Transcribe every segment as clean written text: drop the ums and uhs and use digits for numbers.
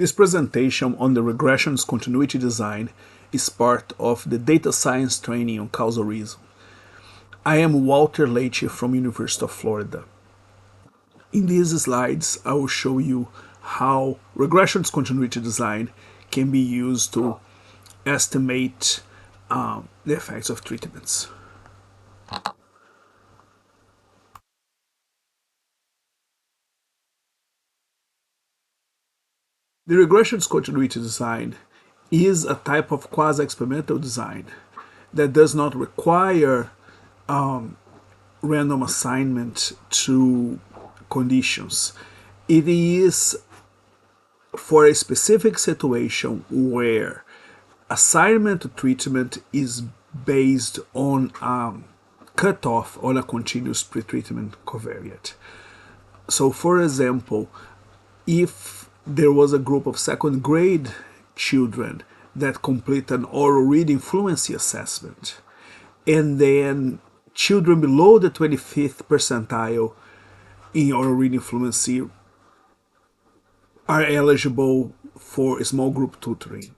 This presentation on the regression's continuity design is part of the data science training on causal reason. I am Walter Leite from University of Florida. In these slides, I will show you how regression's continuity design can be used to estimate the effects of treatments. The regression's continuity design is a type of quasi-experimental design that does not require random assignment to conditions. It is for a specific situation where assignment to treatment is based on cutoff on a continuous pretreatment covariate. So, for example, if there was a group of second grade children that complete an oral reading fluency assessment, and then children below the 25th percentile in oral reading fluency are eligible for small group tutoring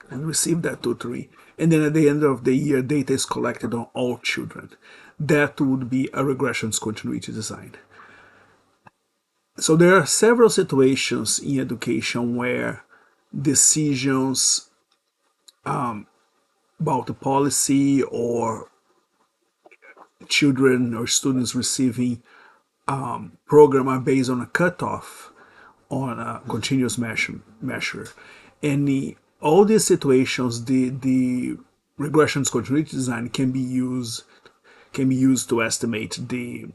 and receive that tutoring, and then at the end of the year data is collected on all children. That would be a regression's continuity design. So there are several situations in education where decisions about the policy or children or students receiving program are based on a cutoff on a continuous measure. And all these situations, the regression's continuity design can be used to estimate the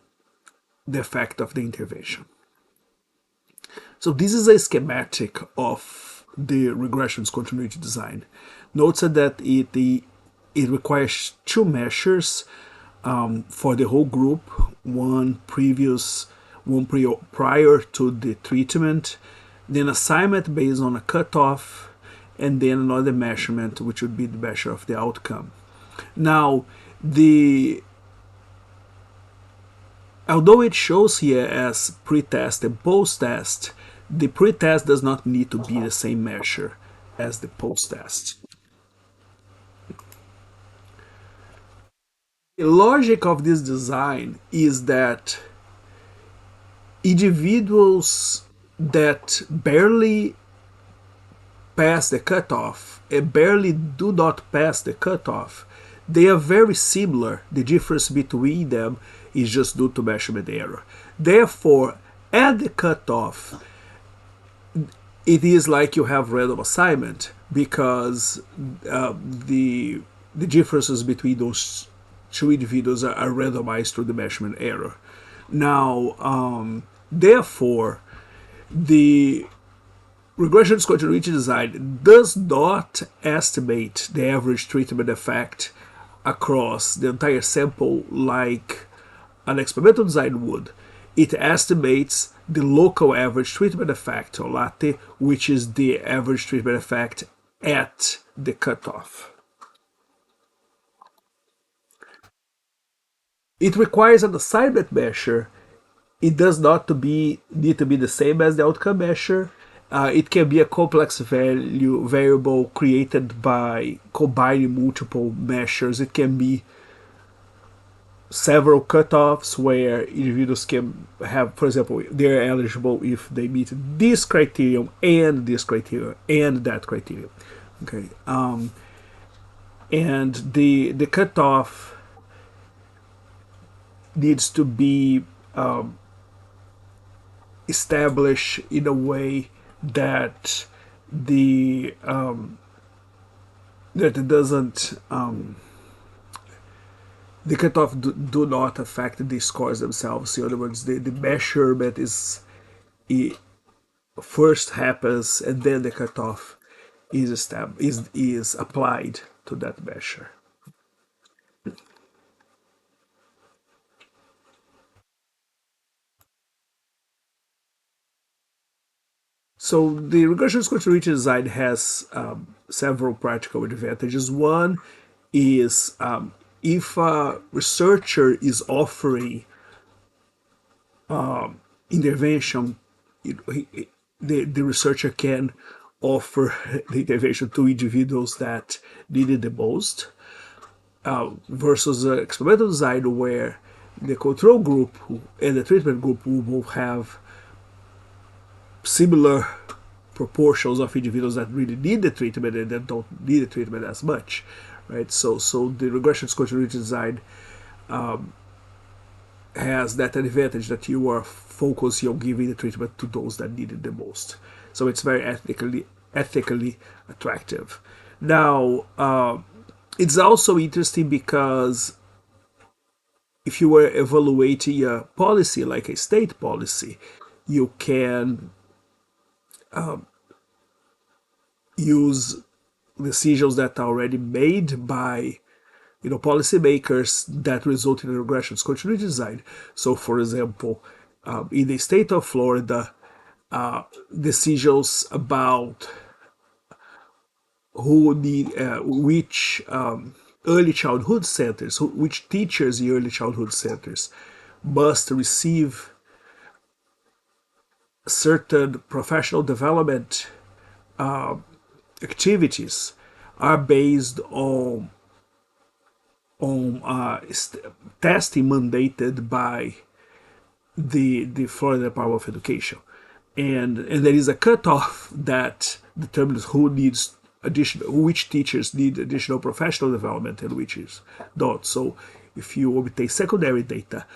effect of the intervention. So this is a schematic of the regression's continuity design. Note that it requires two measures for the whole group, one prior to the treatment, then assignment based on a cutoff, and then another measurement which would be the measure of the outcome. Now, although it shows here as pre-test and post-test, the pre-test does not need to be the same measure as the post-test. The logic of this design is that individuals that barely pass the cutoff and barely do not pass the cutoff, they are very similar. The difference between them is just due to measurement error. Therefore, at the cutoff, it is like you have random assignment because the differences between those two individuals are randomized through the measurement error. Now, therefore, the regression's continuity design does not estimate the average treatment effect across the entire sample like an experimental design would. It estimates the local average treatment effect, or Leite, which is the average treatment effect at the cutoff. It requires an assignment measure. It does not need to be the same as the outcome measure. It can be a complex variable created by combining multiple measures. It can be several cutoffs where individuals can have, for example, they're eligible if they meet this criterion and this criterion and that criterion. Okay, and the cutoff needs to be established in a way that that it doesn't the cutoff do not affect the scores themselves. In other words, the measurement it first happens and then the cutoff is applied to that measure. So the regression's continuity design has several practical advantages. One is if a researcher is offering intervention, the researcher can offer the intervention to individuals that need it the most, versus the experimental design where the control group and the treatment group will both have similar proportions of individuals that really need the treatment and that don't need the treatment as much, right? So the regression discontinuity design has that advantage that you are focusing on giving the treatment to those that need it the most. So it's very ethically attractive. Now, it's also interesting because if you were evaluating a policy like a state policy, you can use decisions that are already made by policymakers that result in a regression discontinuity design. So, for example, in the state of Florida, decisions about who need which early childhood centers, which teachers in early childhood centers must receive certain professional development activities are based on testing mandated by the Florida Department of Education, and there is a cutoff that determines who needs which teachers need additional professional development and which is don't. So if you obtain secondary data,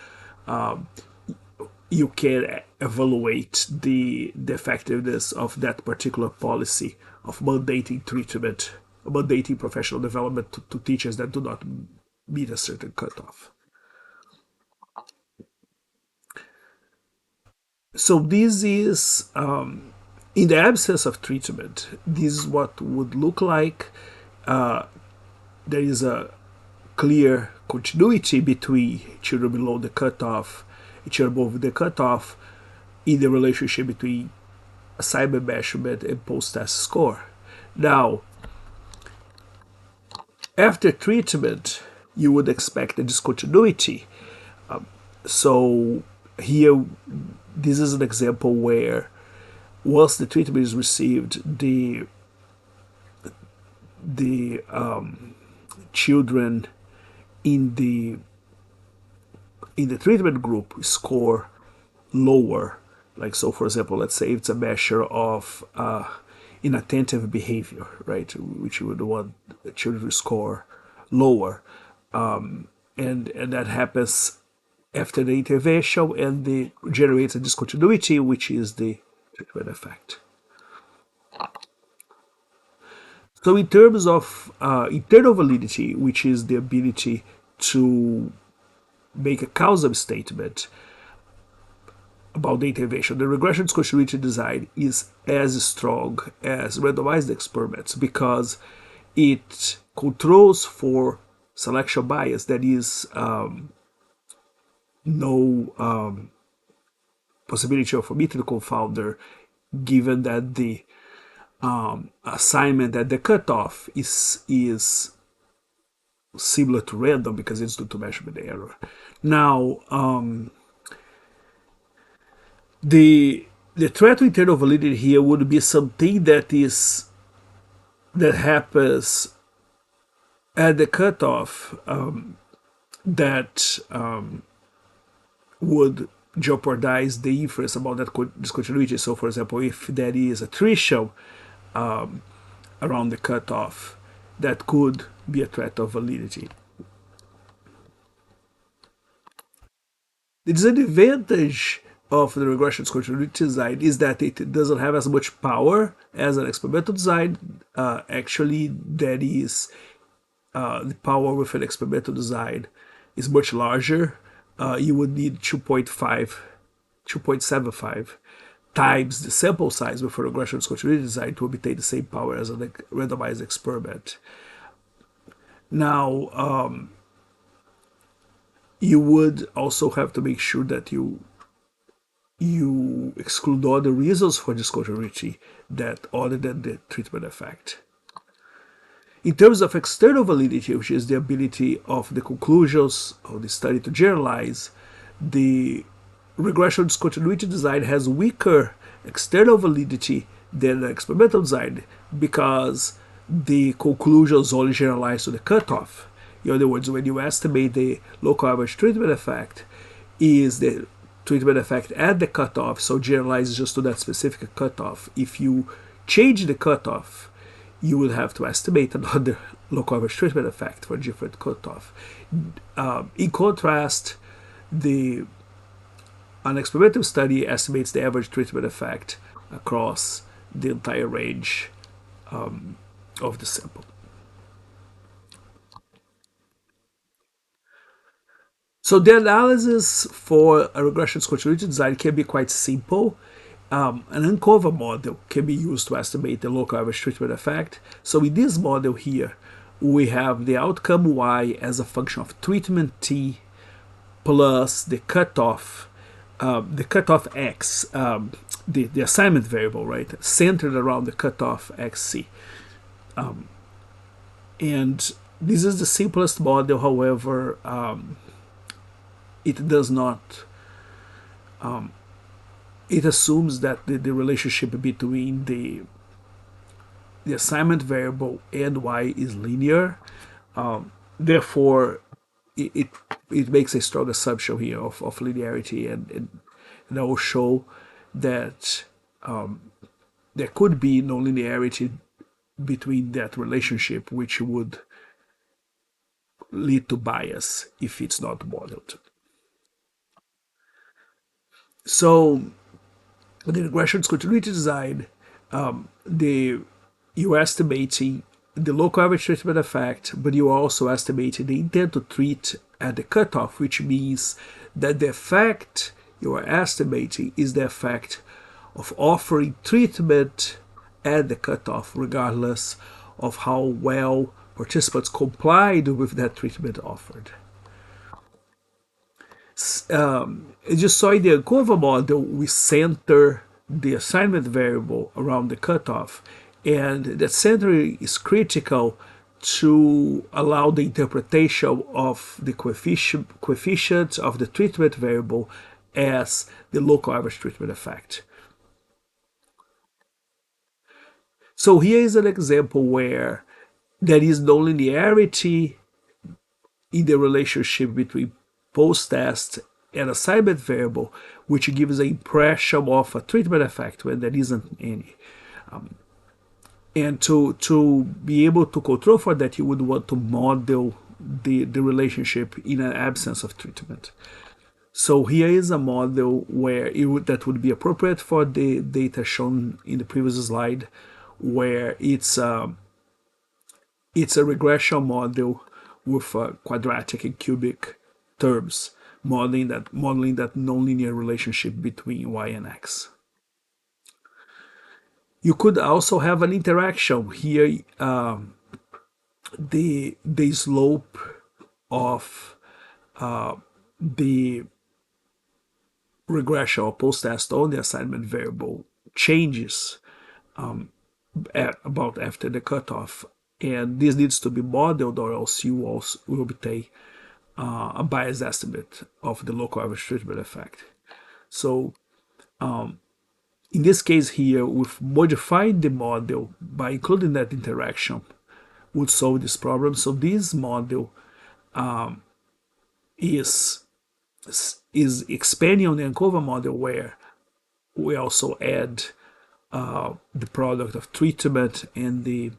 you can evaluate the effectiveness of that particular policy of mandating professional development to teachers that do not meet a certain cutoff. So this is, in the absence of treatment, this is what would look like. There is a clear continuity between children below the cutoff and children above the cutoff in the relationship between assignment measurement and post-test score. Now, after treatment, you would expect a discontinuity. So here, this is an example where once the treatment is received, the children in the treatment group score lower. Like, so for example, let's say it's a measure of inattentive behavior, right, which you would want the children to score lower, and that happens after the intervention, and it generates a discontinuity, which is the treatment effect. So in terms of internal validity, which is the ability to make a causal statement about the intervention, the regression discontinuity design is as strong as randomized experiments because it controls for selection bias. That is no possibility of omitting the confounder, given that the assignment at the cutoff is similar to random because it's due to measurement error. Now, the threat to internal validity here would be something that happens at the cutoff that would jeopardize the inference about that discontinuity. So, for example, if there is attrition around the cutoff, that could be a threat of validity. The disadvantage of the regression discontinuity design is that it doesn't have as much power as an experimental design. Actually, that is the power with an experimental design is much larger. You would need 2.75 times the sample size with a regression discontinuity design to obtain the same power as a randomized experiment. Now, you would also have to make sure that you exclude all the reasons for discontinuity that other than the treatment effect. In terms of external validity, which is the ability of the conclusions of the study to generalize, the regression discontinuity design has weaker external validity than the experimental design because the conclusions only generalize to the cutoff. In other words, when you estimate the local average treatment effect, is the treatment effect at the cutoff, so generalizes just to that specific cutoff. If you change the cutoff, you will have to estimate another local average treatment effect for a different cutoff. In contrast, an experimental study estimates the average treatment effect across the entire range of the sample. So the analysis for a regression discontinuity design can be quite simple. An ANCOVA model can be used to estimate the local average treatment effect. So in this model here, we have the outcome y as a function of treatment t plus the cutoff x, the assignment variable, right, centered around the cutoff xc. And this is the simplest model. However, it does not. It assumes that the relationship between the assignment variable and y is linear. Therefore, it makes a strong assumption here of linearity, and I will show that there could be no linearity between that relationship, which would lead to bias if it's not modeled. So the regression discontinuity design, you're estimating the local average treatment effect, but you're also estimating the intent to treat at the cutoff, which means that the effect you are estimating is the effect of offering treatment at the cutoff, regardless of how well participants complied with that treatment offered. As you saw in the ANCOVA model, we center the assignment variable around the cutoff, and that centering is critical to allow the interpretation of the coefficient of the treatment variable as the local average treatment effect. So here is an example where there is no linearity in the relationship between post-test and assignment variable, which gives an impression of a treatment effect when there isn't any. And to be able to control for that, you would want to model the relationship in an absence of treatment. So here is a model where that would be appropriate for the data shown in the previous slide, where it's a regression model with quadratic and cubic terms, modeling that nonlinear relationship between y and x. You could also have an interaction here. The slope of the regression or post-test on the assignment variable changes about after the cutoff, and this needs to be modeled, or else you also will obtain a biased estimate of the local average treatment effect. So in this case here, we've modified the model by including that interaction would solve this problem. So this model is expanding on the ANCOVA model, where we also add the product of treatment and the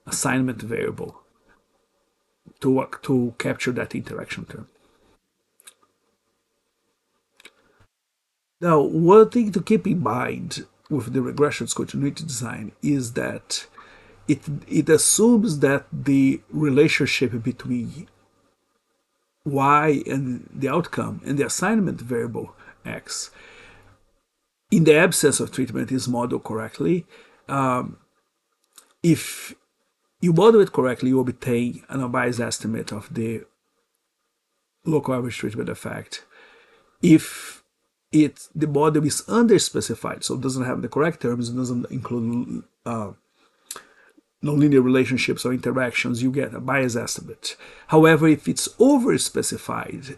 assignment variable to capture that interaction term. Now, one thing to keep in mind with the regression discontinuity design is that it assumes that the relationship between y and the outcome and the assignment variable x, in the absence of treatment, is modeled correctly. If you model it correctly, you obtain an unbiased estimate of the local average treatment effect. If the model is underspecified, so it doesn't have the correct terms, it doesn't include nonlinear relationships or interactions, you get a biased estimate. However, if it's overspecified,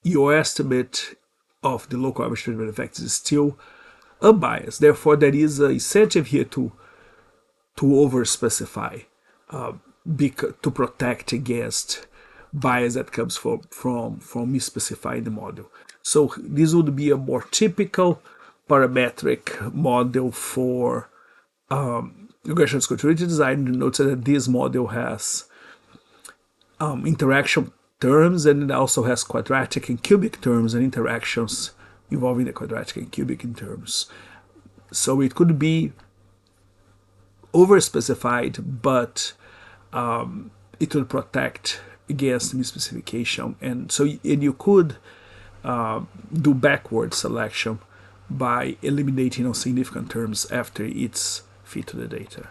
your estimate of the local average treatment effects is still unbiased. Therefore, there is an incentive here to over-specify, to protect against bias that comes from misspecifying the model. So this would be a more typical parametric model for regression discontinuity design. Note that this model has interaction terms, and it also has quadratic and cubic terms and interactions involving the quadratic and cubic terms. So it could be overspecified, but it will protect against misspecification, and you could do backward selection by eliminating non-significant terms after it's fit to the data.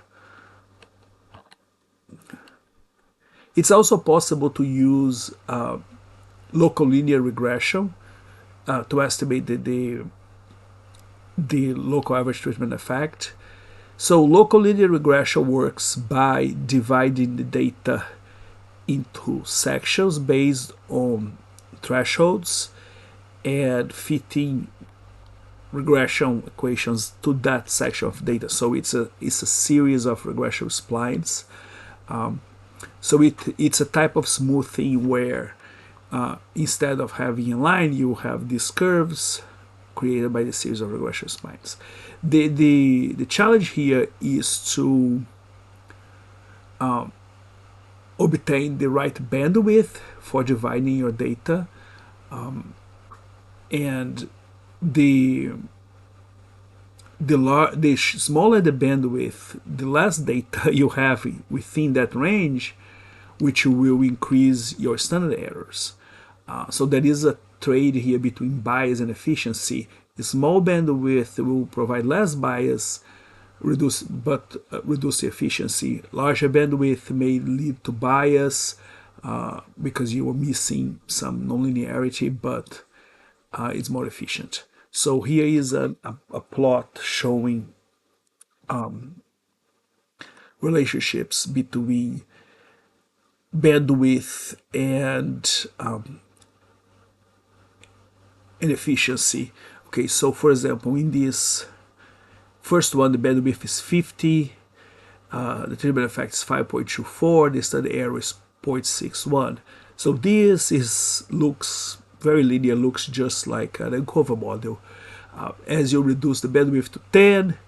It's also possible to use local linear regression to estimate the local average treatment effect. So local linear regression works by dividing the data into sections based on thresholds and fitting regression equations to that section of data. So it's a series of regression splines. So it's a type of smoothing where instead of having a line, you have these curves created by the series of regression splines. The challenge here is to obtain the right bandwidth for dividing your data, and the smaller the bandwidth, the less data you have within that range, which will increase your standard errors. So there is a trade here between bias and efficiency. The small bandwidth will provide less bias, reduce the efficiency. Larger bandwidth may lead to bias because you are missing some nonlinearity, but it's more efficient. So here is a plot showing relationships between bandwidth and efficiency. Okay, so for example, in this first one, the bandwidth is 50, the treatment effect is 5.24, the standard error is 0.61. So this looks very linear, looks just like an ANCOVA model. As you reduce the bandwidth to 10,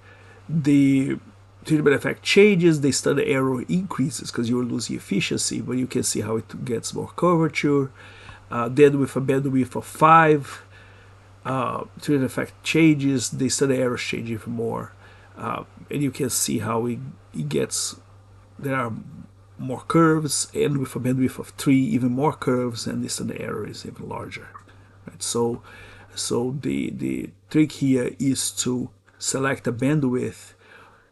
the treatment effect changes, the standard error increases because you're losing efficiency, but you can see how it gets more curvature. Then with a bandwidth of 5, treatment effect changes, the standard errors change even more. And you can see how it gets, there are more curves, and with a bandwidth of 3, even more curves, and the standard error is even larger. Right? So the trick here is to select a bandwidth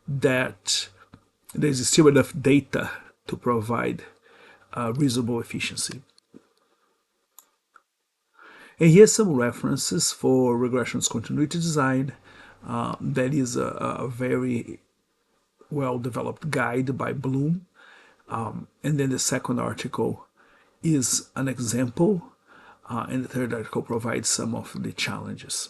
that there's still enough data to provide reasonable efficiency. And here's some references for regression discontinuity design. That is a very well-developed guide by Bloom. And then the second article is an example, and the third article provides some of the challenges.